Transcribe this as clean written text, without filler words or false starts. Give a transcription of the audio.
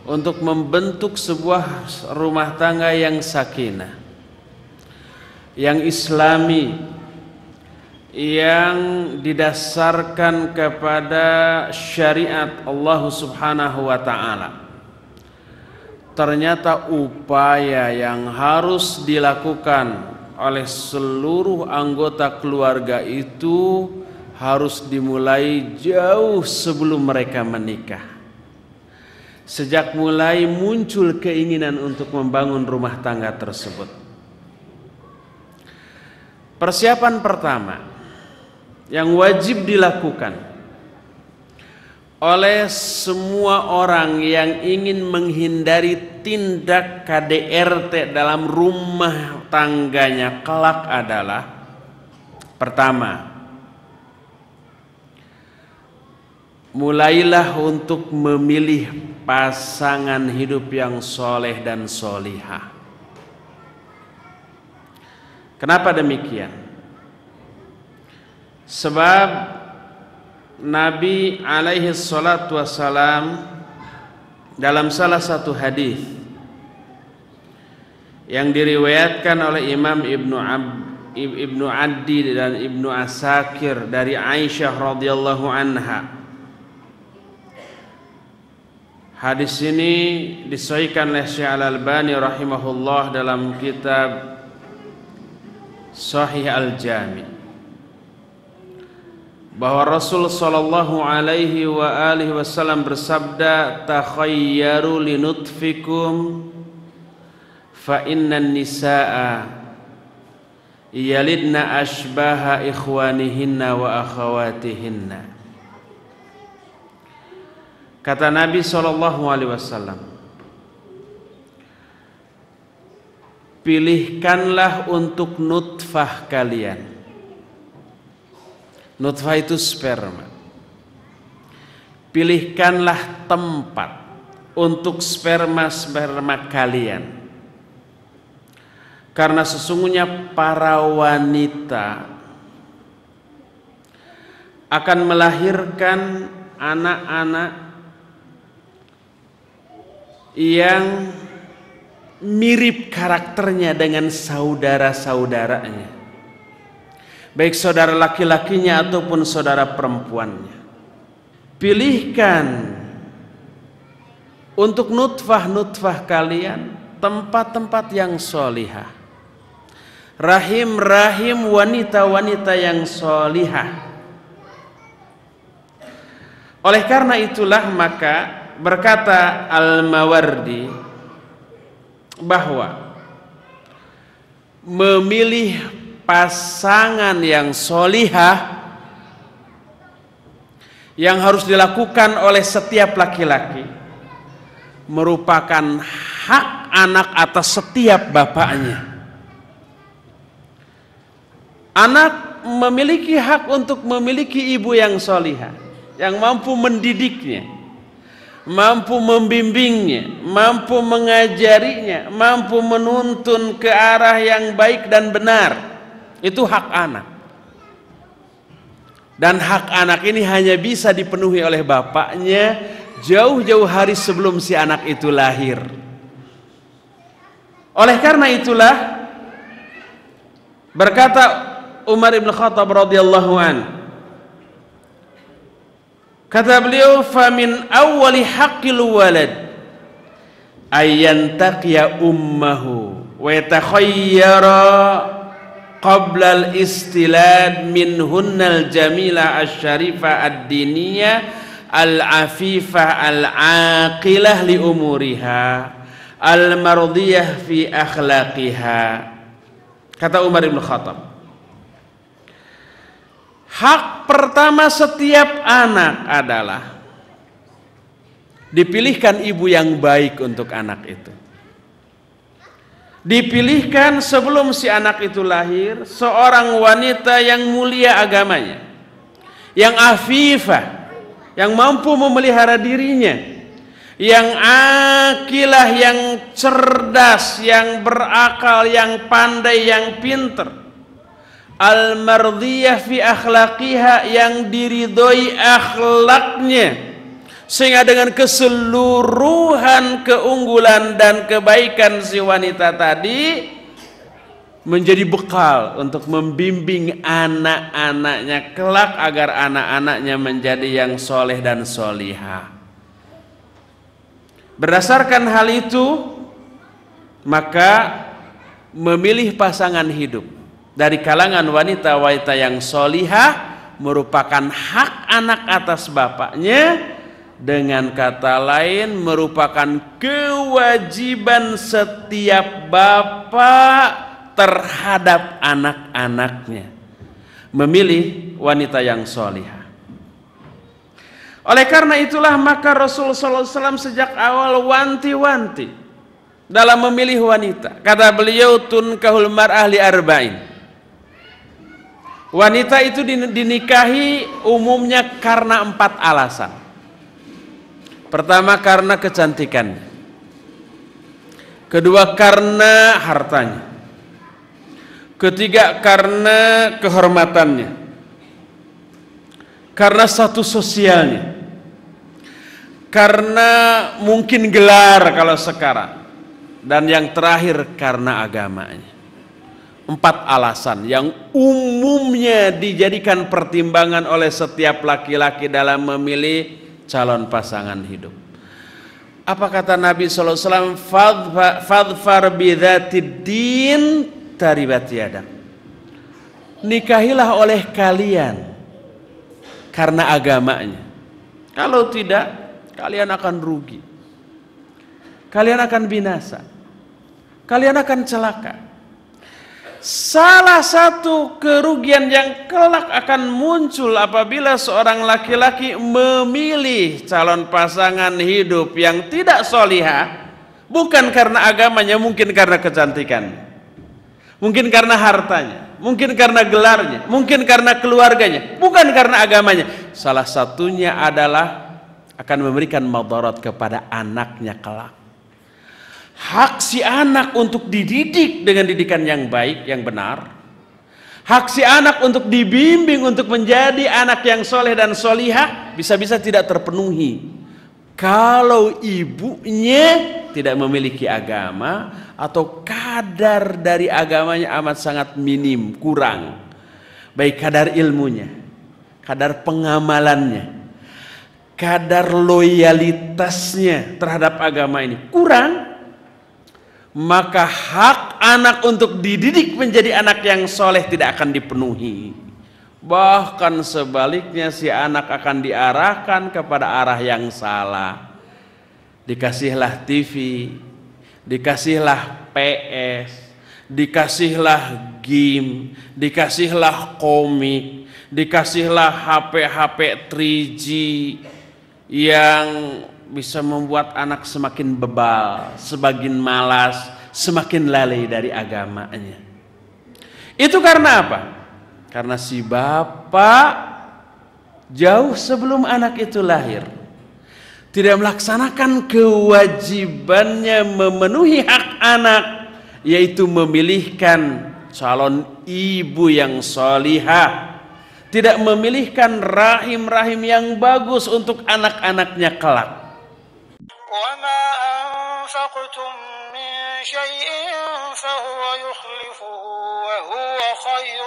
untuk membentuk sebuah rumah tangga yang sakinah, yang islami, yang didasarkan kepada syariat Allah Subhanahu wa ta'ala. Ternyata upaya yang harus dilakukan oleh seluruh anggota keluarga itu harus dimulai jauh sebelum mereka menikah. Sejak mulai muncul keinginan untuk membangun rumah tangga tersebut. Persiapan pertama yang wajib dilakukan oleh semua orang yang ingin menghindari tindak KDRT dalam rumah tangganya kelak adalah: pertama, mulailah untuk memilih pasangan hidup yang soleh dan solihah. Kenapa demikian? Sebab Nabi alaihi salatu wassalam dalam salah satu hadis yang diriwayatkan oleh Imam Ibnu Addi dan Ibnu Asakir dari Aisyah radhiyallahu anha. Hadis ini disahihkan oleh Syekh Al-Albani rahimahullah dalam kitab Sahih Al-Jami, bahwa Rasul sallallahu alaihi wa alihi wasallam bersabda, takhayyaru linutfikum fa innan nisaa yalidna ashbaha ikhwanihinna wa akhawatihinna. Kata Nabi sallallahu alaihi wasallam, pilihkanlah untuk nutfah kalian. Nutfah itu sperma. Pilihkanlah tempat untuk sperma-sperma kalian. Karena sesungguhnya para wanita akan melahirkan anak-anak yang mirip karakternya dengan saudara-saudaranya, baik saudara laki-lakinya ataupun saudara perempuannya. Pilihkan untuk nutfah-nutfah kalian tempat-tempat yang solihah, rahim-rahim wanita-wanita yang solihah. Oleh karena itulah maka berkata Al-Mawardi bahwa memilih pasangan yang solihah yang harus dilakukan oleh setiap laki-laki merupakan hak anak atas setiap bapaknya. Anak memiliki hak untuk memiliki ibu yang solihah, yang mampu mendidiknya, mampu membimbingnya, mampu mengajarinya, mampu menuntun ke arah yang baik dan benar. Itu hak anak. Dan hak anak ini hanya bisa dipenuhi oleh bapaknya jauh-jauh hari sebelum si anak itu lahir. Oleh karena itulah berkata Umar ibn Khattab radhiyallahu an, kata beliau, famin awwali haqqil walad ayyantaqiya ummahu wa yatakhayyara qabla al-istilad minhunnal jamila asy-syarifah ad-diniyah al-afifah al-aqilah li umuriha al-mardiyah fi akhlaqiha. Kata Umar bin Khattab, hak pertama setiap anak adalah dipilihkan ibu yang baik untuk anak itu. Dipilihkan sebelum si anak itu lahir seorang wanita yang mulia agamanya, yang afifah, yang mampu memelihara dirinya, yang akilah, yang cerdas, yang berakal, yang pandai, yang pinter, al-mardiyah fi akhlaqiha, yang diridhoi akhlaknya, Sehingga dengan keseluruhan keunggulan dan kebaikan si wanita tadi menjadi bekal untuk membimbing anak-anaknya kelak agar anak-anaknya menjadi yang soleh dan solihah. Berdasarkan hal itu, maka memilih pasangan hidup dari kalangan wanita-wanita yang solihah merupakan hak anak atas bapaknya. Dengan kata lain, merupakan kewajiban setiap bapak terhadap anak-anaknya memilih wanita yang solihah. Oleh karena itulah maka Rasulullah SAW sejak awal wanti-wanti dalam memilih wanita. Kata beliau, tunkahul mar'ah li arba'in. Wanita itu dinikahi umumnya karena 4 alasan. Pertama, karena kecantikannya. Kedua, karena hartanya. Ketiga, karena kehormatannya. Karena status sosialnya. Karena mungkin gelar kalau sekarang. Dan yang terakhir, karena agamanya. 4 alasan yang umumnya dijadikan pertimbangan oleh setiap laki-laki dalam memilih calon pasangan hidup. Apa kata Nabi SAW? Fadfar bidzatid din taribat yadak. Nikahilah oleh kalian karena agamanya. Kalau tidak, kalian akan rugi. Kalian akan binasa. Kalian akan celaka. Salah satu kerugian yang kelak akan muncul apabila seorang laki-laki memilih calon pasangan hidup yang tidak solihah, bukan karena agamanya, mungkin karena kecantikan, mungkin karena hartanya, mungkin karena gelarnya, mungkin karena keluarganya, bukan karena agamanya. Salah satunya adalah akan memberikan madarat kepada anaknya kelak. Hak si anak untuk dididik dengan didikan yang baik, yang benar. Hak si anak untuk dibimbing untuk menjadi anak yang soleh dan solihah bisa-bisa tidak terpenuhi kalau ibunya tidak memiliki agama atau kadar dari agamanya amat sangat minim, kurang. Baik kadar ilmunya, kadar pengamalannya, kadar loyalitasnya terhadap agama ini kurang. Maka hak anak untuk dididik menjadi anak yang soleh tidak akan dipenuhi. Bahkan sebaliknya si anak akan diarahkan kepada arah yang salah. Dikasihlah TV, dikasihlah PS, dikasihlah game, dikasihlah komik, dikasihlah HP-HP 3G yang bisa membuat anak semakin bebal, semakin malas, semakin lalai dari agamanya. Itu karena apa? Karena si bapak jauh sebelum anak itu lahir tidak melaksanakan kewajibannya memenuhi hak anak, yaitu memilihkan calon ibu yang solihah, tidak memilihkan rahim-rahim yang bagus untuk anak-anaknya kelak. وما أنفقتم من شيء فهو يخلفه وهو خير